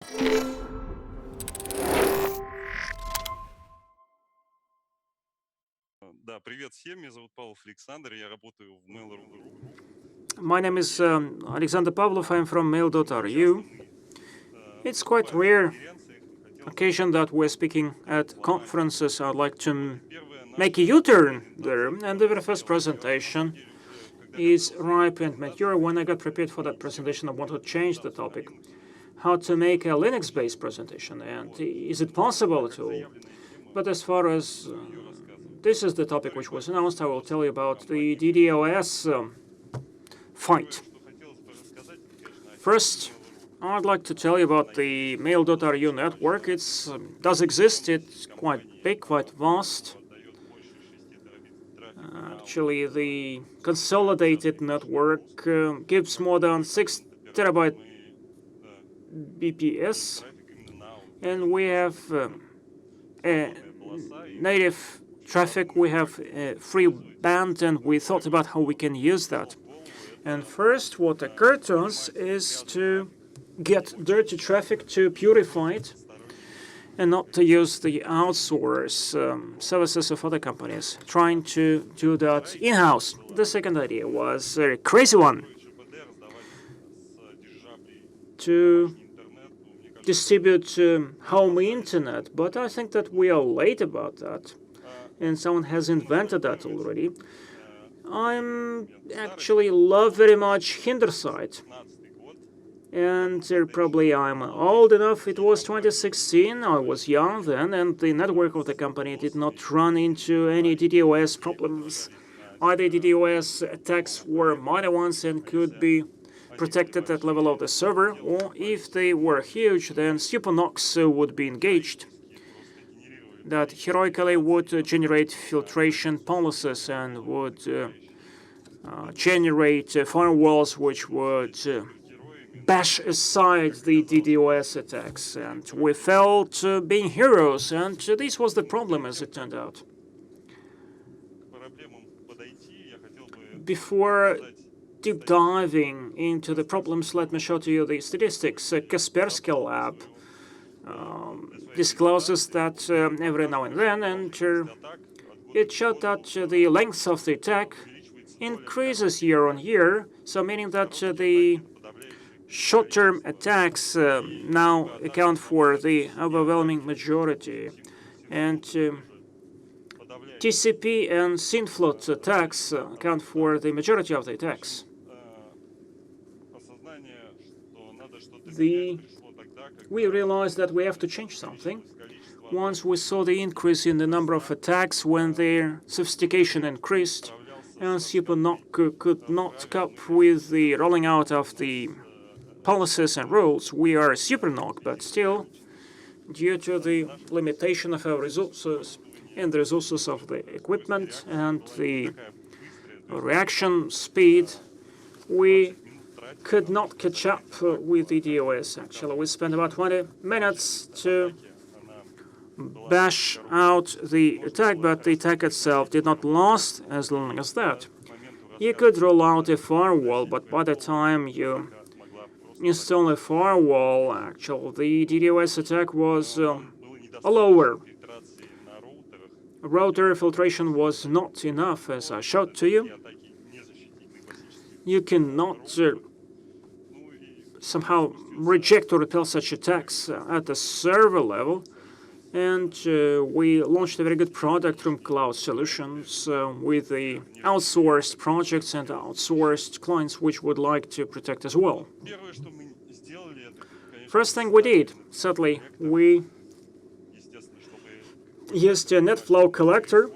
Да, привет всем, меня зовут Павлов Александр, я работаю в Mail.ru Group. My name is Alexander Pavlov. I'm from mail.ru. It's quite rare occasion that we're speaking at conferences. I'd like to make a U-turn there, and the very first presentation is ripe and mature. When I got prepared for that presentation, I wanted to change the topic. How to make a Linux-based presentation, and is it possible at all? But as far as this is the topic which was announced, I will tell you about the DDoS fight. First, I'd like to tell you about the Mail.ru network. It does exist. It's quite big, quite vast. Actually, the consolidated network gives more than 6 terabyte BPS, and we have native traffic. We have free band, and we thought about how we can use that. And first, what occurred to us is to get dirty traffic, to purify it, and not to use the outsource services of other companies, trying to do that in-house. The second idea was a crazy one, to distribute home internet, but I think that we are late about that, and someone has invented that already. I'm actually love very much Hinderside, and probably I'm old enough. It was 2016, I was young then, and the network of the company did not run into any DDoS problems. Either DDoS attacks were minor ones and could be protected at level of the server, or if they were huge, then SuperNox would be engaged, that heroically would generate filtration policies and would generate firewalls which would bash aside the DDoS attacks. And we felt being heroes, and this was the problem, as it turned out. Before deep diving into the problems, let me show to you the statistics. Kaspersky Lab discloses that every now and then, and it showed that the length of the attack increases year on year, so meaning that the short-term attacks now account for the overwhelming majority, and TCP and SYNFLOT attacks account for the majority of the attacks. We realized that we have to change something. Once we saw the increase in the number of attacks when their sophistication increased, and SuperNoc could not cope with the rolling out of the policies and rules. We are SuperNoc, but still, due to the limitation of our resources and the resources of the equipment and the reaction speed, we could not catch up with the DDoS. Actually, we spent about 20 minutes to bash out the attack, but the attack itself did not last as long as that. You could roll out a firewall, but by the time you install a firewall, actually, the DDoS attack was lower. Router filtration was not enough, as I showed to you. You cannot somehow reject or repel such attacks at the server level. And we launched a very good product from Cloud Solutions with the outsourced projects and outsourced clients which would like to protect as well. First thing we did, sadly, we used a NetFlow collector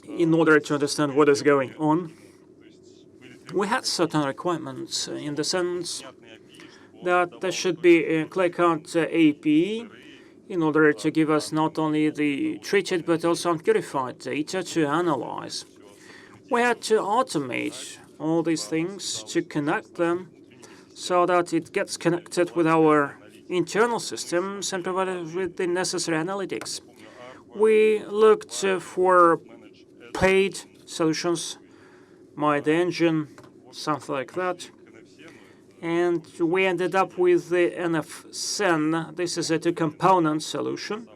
in order to understand what is going on. We had certain requirements in the sense that there should be a ClearCut API in order to give us not only the treated but also unpurified data to analyze. We had to automate all these things to connect them so that it gets connected with our internal systems and provide us with the necessary analytics. We looked for paid solutions, My Engine, something like that. And we ended up with the NFSen. This is a two-component solution.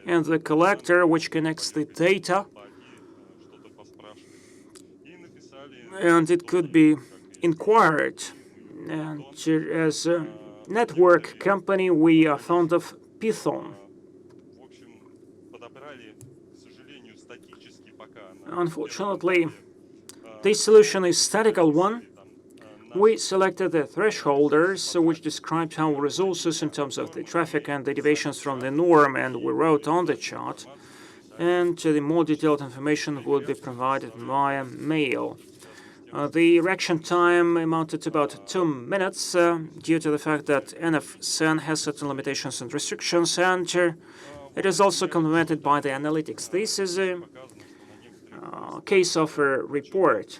And the collector, which connects the data. And it could be inquired. And as a network company, we are fond of Python. Unfortunately, this solution is a statical one. We selected the thresholders, which describes our resources in terms of the traffic and the deviations from the norm, and we wrote on the chart. And the more detailed information would be provided via mail. The reaction time amounted to about 2 minutes due to the fact that NFSen has certain limitations and restrictions, and it is also complemented by the analytics. This is a case of a report.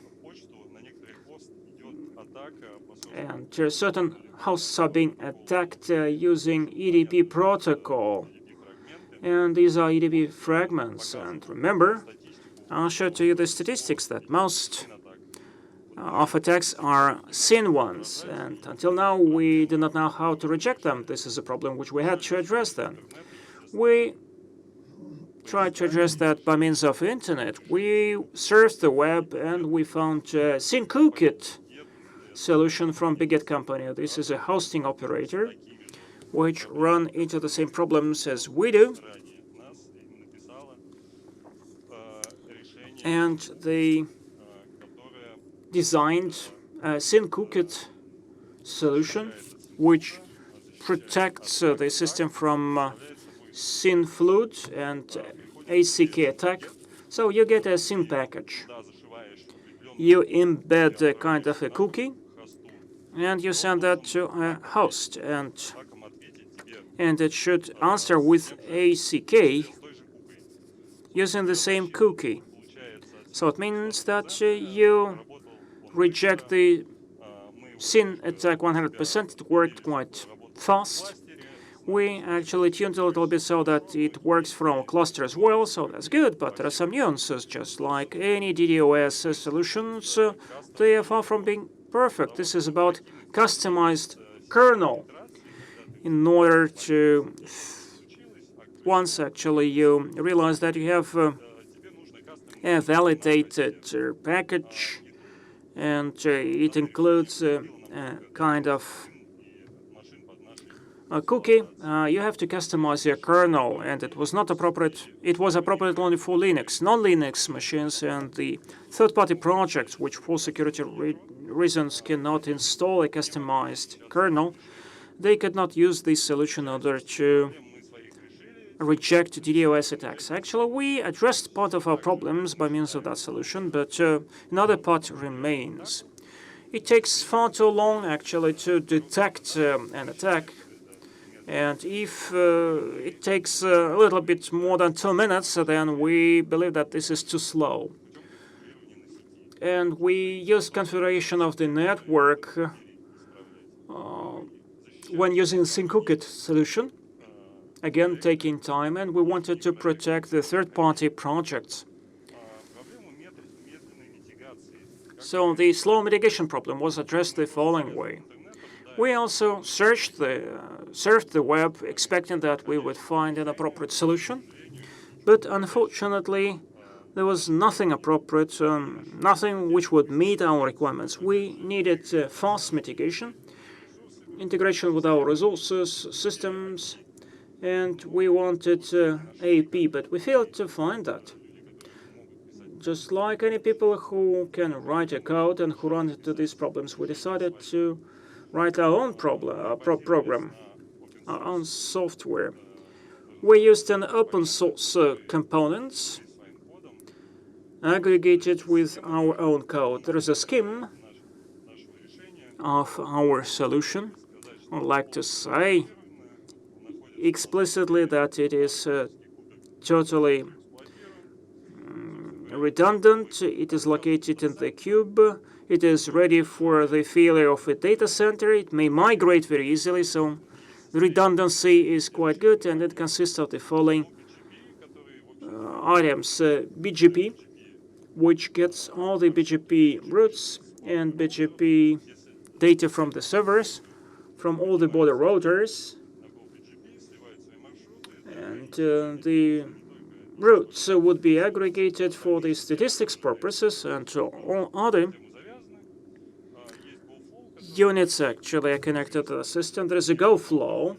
And certain hosts are being attacked using EDP protocol. And these are EDP fragments. And remember, I'll show to you the statistics that most of attacks are SYN ones. And until now, we do not know how to reject them. This is a problem which we had to address then. We tried to address that by means of internet. We surfed the web and we found Synched solution from Bigot company. This is a hosting operator which run into the same problems as we do. And they designed a Synched solution which protects the system from SYN flood and ACK attack. So you get a SYN package. You embed a kind of a cookie, and you send that to a host, and it should answer with ACK using the same cookie. So it means that you reject the SYN attack 100%. It worked quite fast. We actually tuned a little bit so that it works from a cluster as well, so that's good, but there are some nuances. Just like any DDoS solutions, they are far from being perfect. This is about customized kernel. In order to, once actually you realize that you have a validated package, and it includes a kind of a cookie, you have to customize your kernel, and it was not appropriate. It was appropriate only for Linux, non-Linux machines, and the third-party projects, which for security reasons cannot install a customized kernel, they could not use this solution in order to reject DDoS attacks. Actually, we addressed part of our problems by means of that solution, but another part remains. It takes far too long, actually, to detect an attack. And if it takes a little bit more than 2 minutes, then we believe that this is too slow. And we use configuration of the network when using Synched solution, again taking time, and we wanted to protect the third-party projects. So the slow mitigation problem was addressed the following way. We also surfed the web, expecting that we would find an appropriate solution. But unfortunately, there was nothing appropriate, nothing which would meet our requirements. We needed fast mitigation, integration with our resources, systems, and we wanted AP, but we failed to find that. Just like any people who can write a code and who run into these problems, we decided to write our own program, our own software. We used an open source components aggregated with our own code. There is a scheme of our solution. I'd like to say explicitly that it is totally redundant. It is located in the cube. It is ready for the failure of a data center. It may migrate very easily, so the redundancy is quite good, and it consists of the following items. BGP, which gets all the BGP routes, and BGP data from the servers, from all the border routers, and the routes would be aggregated for the statistics purposes, and all other units actually are connected to the system. There is a Go flow,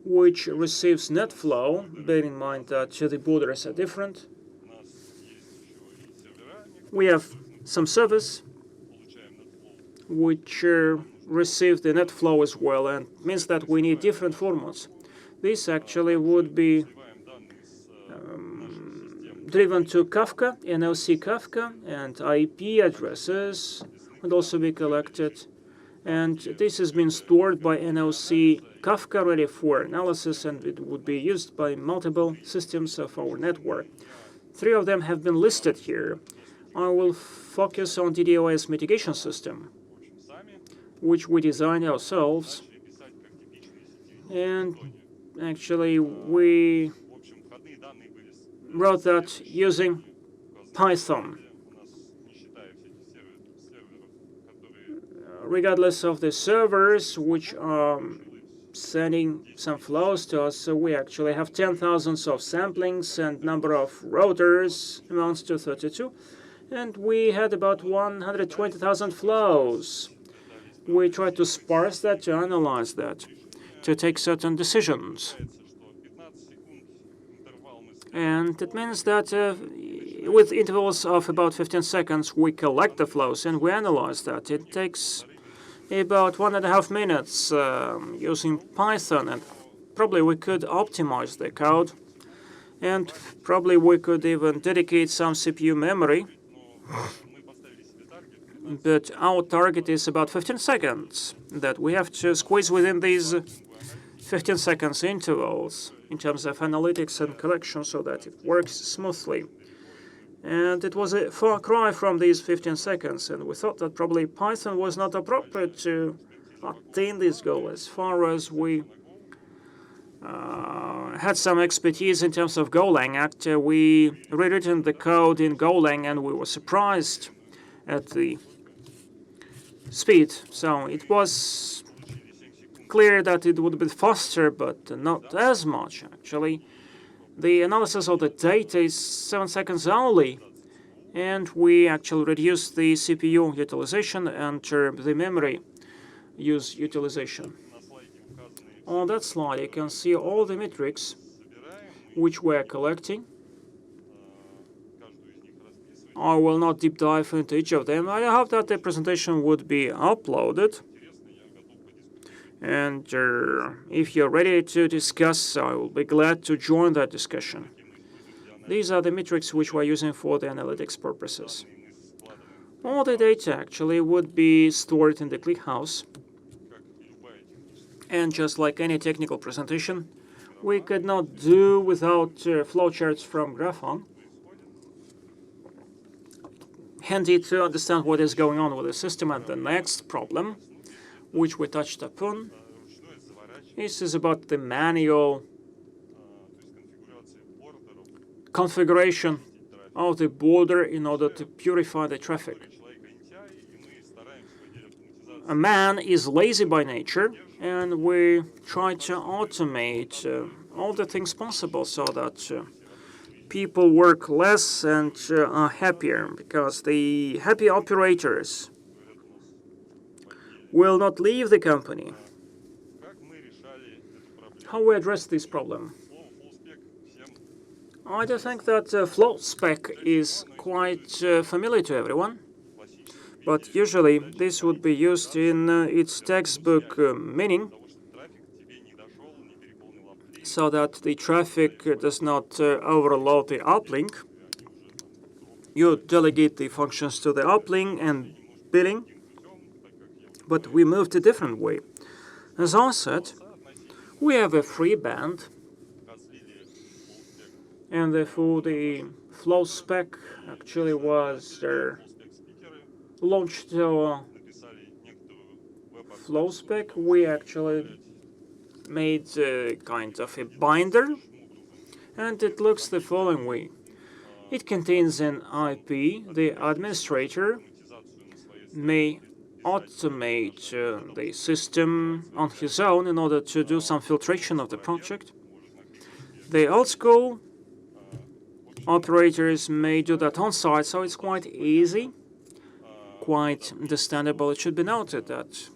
which receives net flow, bearing in mind that the borders are different. We have some servers which receive the net flow as well, and means that we need different formats. This actually would be driven to Kafka, NLC Kafka, and IP addresses would also be collected. And this has been stored by NLC Kafka ready for analysis, and it would be used by multiple systems of our network. 3 of them have been listed here. I will focus on DDoS mitigation system, which we designed ourselves. And actually, we wrote that using Python. Regardless of the servers which are sending some flows to us, so we actually have 10,000 of samplings, and number of routers amounts to 32. And we had about 120,000 flows. We tried to sparse that, to analyze that, to take certain decisions. And it means that with intervals of about 15 seconds, we collect the flows and we analyze that. It takes about 1.5 minutes using Python, and probably we could optimize the code, and probably we could even dedicate some CPU memory. But our target is about 15 seconds that we have to squeeze within these 15 seconds intervals in terms of analytics and collection so that it works smoothly. And it was a far cry from these 15 seconds, and we thought that probably Python was not appropriate to attain this goal, as far as we had some expertise in terms of Golang. After we rewritten the code in Golang, and we were surprised at the speed. So it was clear that it would be faster, but not as much, actually. The analysis of the data is 7 seconds only, and we actually reduced the CPU utilization and the memory use utilization. On that slide, you can see all the metrics which we are collecting. I will not deep dive into each of them. I hope that the presentation would be uploaded. And if you're ready to discuss, I will be glad to join that discussion. These are the metrics which we're using for the analytics purposes. All the data actually would be stored in the ClickHouse. And just like any technical presentation, we could not do without flowcharts from Graphon. Handy to understand what is going on with the system. And the next problem, which we touched upon, this is about the manual configuration of the border in order to purify the traffic. A man is lazy by nature, and we try to automate all the things possible so that people work less and are happier, because the happy operators will not leave the company. How we address this problem? I do think that flow spec is quite familiar to everyone, but usually this would be used in its textbook meaning, so that the traffic does not overload the uplink. You delegate the functions to the uplink and billing, but we moved a different way. As I said, we have a free band, and therefore the flow spec actually was launched flow spec. We actually made kind of a binder, and it looks the following way. It contains an IP. The administrator may automate the system on his own in order to do some filtration of the project. The old school operators may do that on site, so it's quite easy, quite understandable. It should be noted that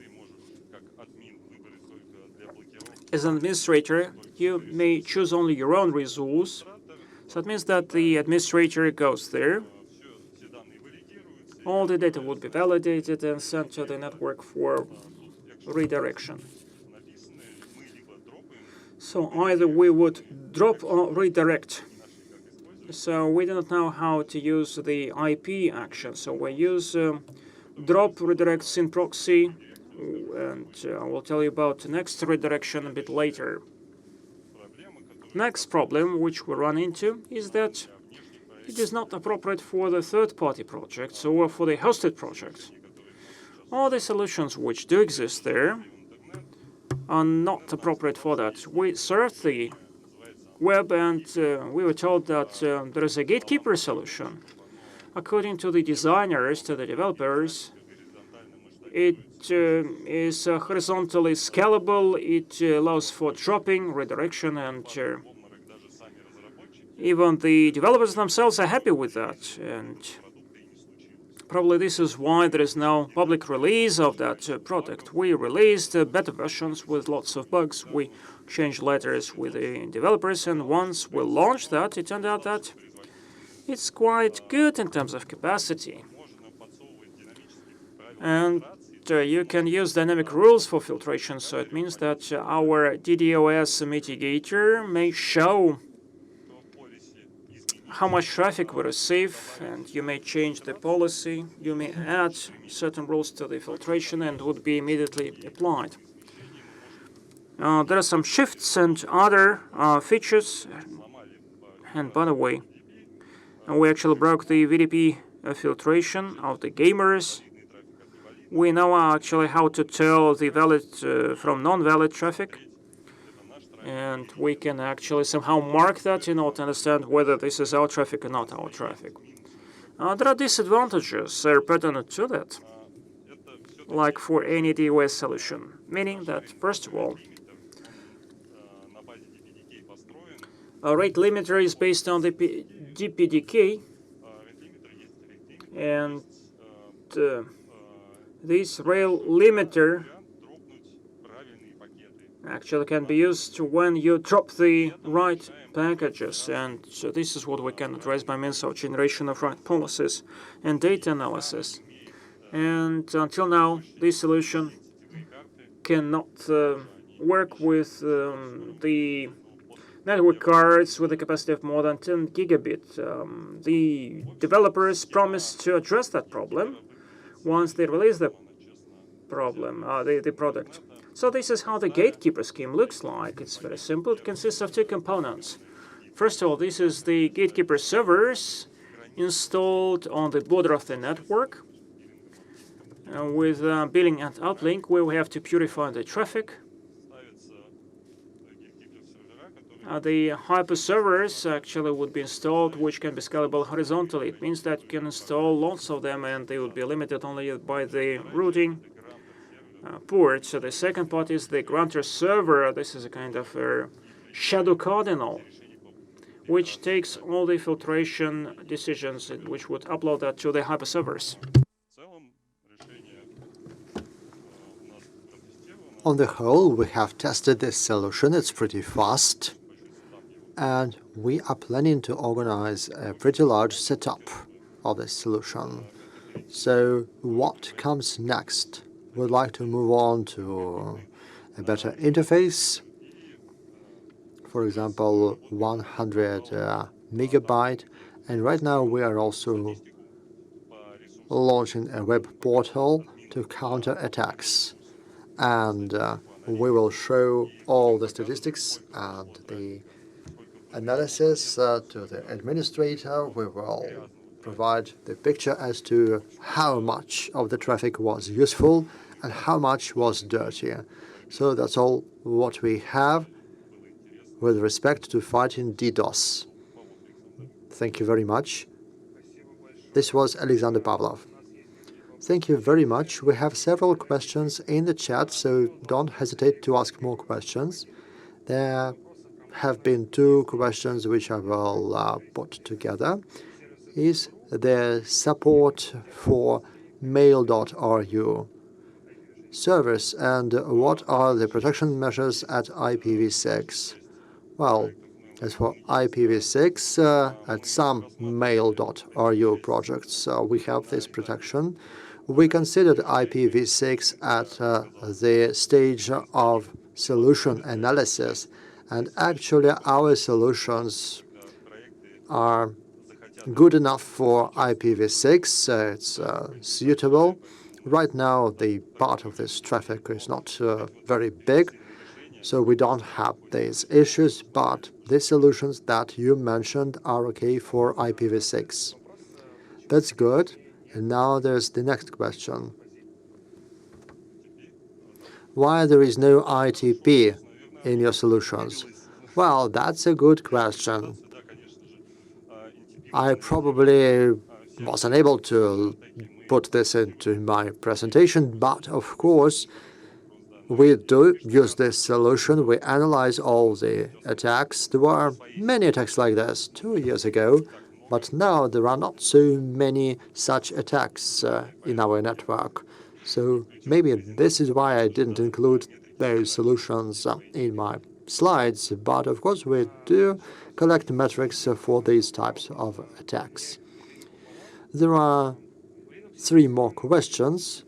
as an administrator, you may choose only your own resource. So that means that the administrator goes there. All the data would be validated and sent to the network for redirection. So either we would drop or redirect. So we do not know how to use the IP action. So we use drop redirects in proxy, and I will tell you about the next redirection a bit later. Next problem which we run into is that it is not appropriate for the third-party projects or for the hosted projects. All the solutions which do exist there are not appropriate for that. We surfed the web and we were told that there is a Gatekeeper solution. According to the designers, to the developers, it is horizontally scalable, it allows for dropping, redirection, and even the developers themselves are happy with that. And probably this is why there is no public release of that product. We released beta versions with lots of bugs. We changed letters with the developers, and once we launched that, it turned out that it's quite good in terms of capacity. And you can use dynamic rules for filtration, so it means that our DDoS mitigator may show how much traffic we receive, and you may change the policy, you may add certain rules to the filtration, and would be immediately applied. There are some shifts and other features, and by the way, we actually broke the VDP filtration of the gamers. We know actually how to tell the valid from non-valid traffic, and we can actually somehow mark that in order to understand whether this is our traffic or not our traffic. There are disadvantages that are pertinent to that, like for any DOS solution, meaning that, first of all, a rate limiter is based on the DPDK, and this rail limiter actually can be used when you drop the right packages, and so this is what we can address by means of generation of right policies and data analysis. And until now, this solution cannot work with the network cards with a capacity of more than 10 gigabit. The developers promised to address that problem once they release the product. So this is how the Gatekeeper scheme looks like. It's very simple. It consists of two components. First of all, this is the Gatekeeper servers installed on the border of the network. With billing and uplink, we will have to purify the traffic. The hyper servers actually would be installed, which can be scalable horizontally. It means that you can install lots of them, and they would be limited only by the routing port. So the second part is the grantor server. This is a kind of a shadow cardinal, which takes all the filtration decisions and which would upload that to the hyper servers. On the whole, we have tested this solution. It's pretty fast, and we are planning to organize a pretty large setup of this solution. So what comes next? We'd like to move on to a better interface. For example, 100 megabyte. And right now we are also launching a web portal to counter attacks. And we will show all the statistics and the analysis to the administrator. We will provide the picture as to how much of the traffic was useful and how much was dirty. So that's all what we have with respect to fighting DDoS. Thank you very much. This was Alexander Pavlov. Thank you very much. We have several questions in the chat, so don't hesitate to ask more questions. There have been two questions which I will put together. Is there support for mail.ru service, and what are the protection measures at IPv6? Well, as for IPv6, at some mail.ru projects, we have this protection. We considered IPv6 at the stage of solution analysis, and actually our solutions are good enough for IPv6. It's suitable. Right now, the part of this traffic is not very big, so we don't have these issues, but the solutions that you mentioned are okay for IPv6. That's good. And now there's the next question. Why there is no ITP in your solutions? Well, that's a good question. I probably wasn't able to put this into my presentation, but of course, we do use this solution. We analyze all the attacks. There were many attacks like this 2 years ago, but now there are not so many such attacks in our network. So maybe this is why I didn't include those solutions in my slides, but of course we do collect metrics for these types of attacks. There are 3 more questions.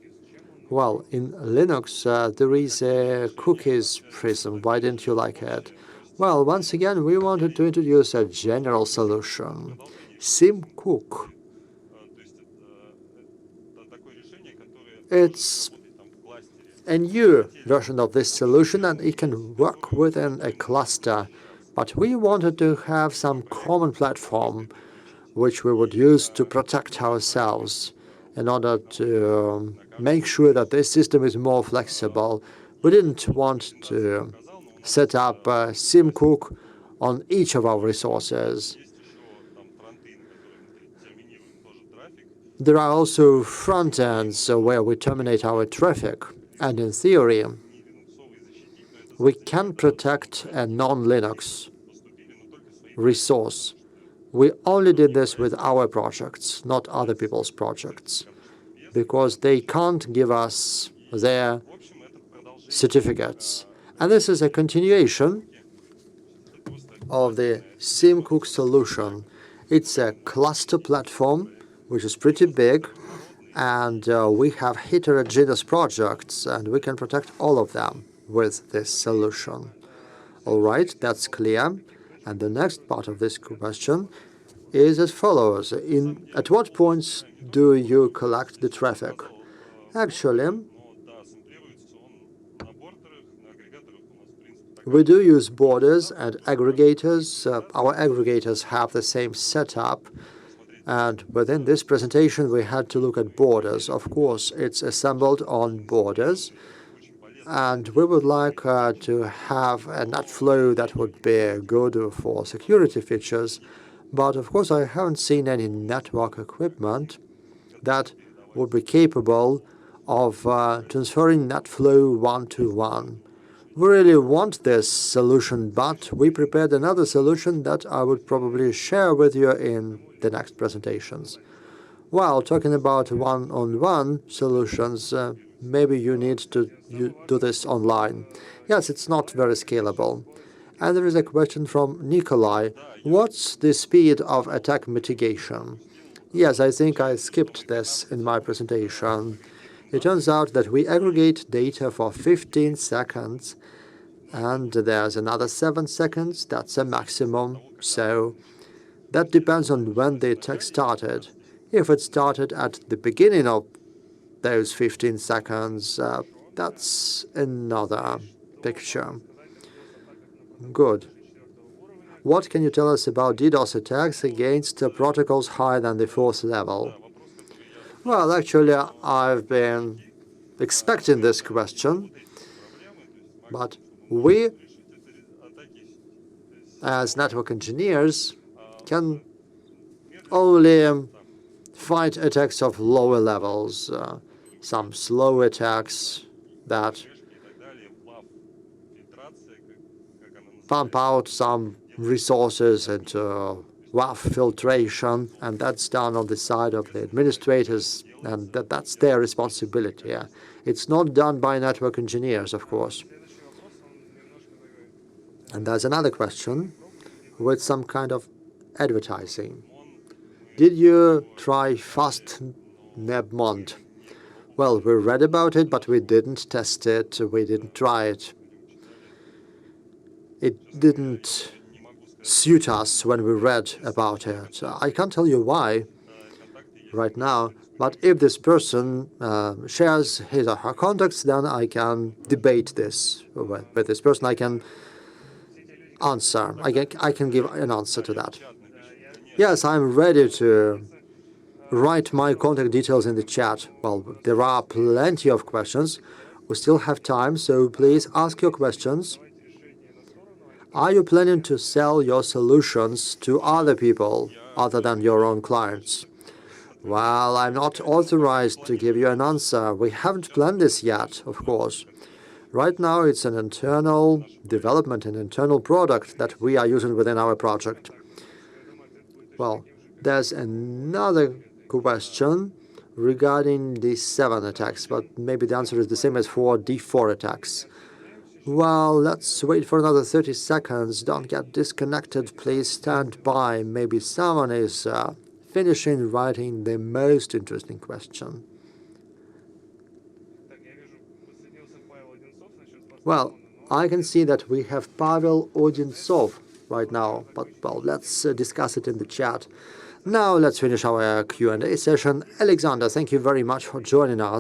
Well, in Linux, there is a cookies prism. Why didn't you like it? Well, once again, we wanted to introduce a general solution. SymCook. It's a new version of this solution, and it can work within a cluster. But we wanted to have some common platform which we would use to protect ourselves in order to make sure that this system is more flexible. We didn't want to set up a SymCook on each of our resources. There are also front ends where we terminate our traffic, and in theory, we can protect a non-Linux resource. We only did this with our projects, not other people's projects, because they can't give us their certificates. And this is a continuation of the SymCook solution. It's a cluster platform, which is pretty big, and we have heterogeneous projects, and we can protect all of them with this solution. All right, that's clear. And the next part of this question is as follows. At what points do you collect the traffic? Actually, we do use borders and aggregators. Our aggregators have the same setup. And within this presentation, we had to look at borders. Of course, it's assembled on borders. And we would like to have a net flow that would be good for security features. But of course, I haven't seen any network equipment that would be capable of transferring net flow one-to-one. We really want this solution, but we prepared another solution that I would probably share with you in the next presentations. While talking about one-on-one solutions, maybe you need to do this online. Yes, it's not very scalable. And there is a question from Nikolai. What's the speed of attack mitigation? Yes, I think I skipped this in my presentation. It turns out that we aggregate data for 15 seconds, and there's another 7 seconds. That's a maximum. So that depends on when the attack started. If it started at the beginning of those 15 seconds, that's another picture. Good. What can you tell us about DDoS attacks against protocols higher than the 4th level? Well, actually, I've been expecting this question, but we, as network engineers, can only fight attacks of lower levels. some slow attacks that pump out some resources into WAF filtration, and that's done on the side of the administrators, and that's their responsibility. Yeah. It's not done by network engineers, of course. And there's another question with some kind of advertising. Did you try FastNebMont? Well, we read about it, but we didn't test it, we didn't try it. It didn't suit us when we read about it. I can't tell you why right now, but if this person shares his or her contacts, then I can debate this with this person. I can answer. I can give an answer to that. Yes, I'm ready to write my contact details in the chat. Well, there are plenty of questions. We still have time, so please ask your questions. Are you planning to sell your solutions to other people other than your own clients? Well, I'm not authorized to give you an answer. We haven't planned this yet, of course. Right now, it's an internal development, an internal product that we are using within our project. Well, there's another question regarding the 7 attacks, but maybe the answer is the same as for D4 attacks. Well, let's wait for another 30 seconds. Don't get disconnected. Please stand by. Maybe someone is finishing writing the most interesting question. Well, I can see that we have Pavel Odintsov right now, but well, let's discuss it in the chat. Now let's finish our Q&A session. Alexander, thank you very much for joining us.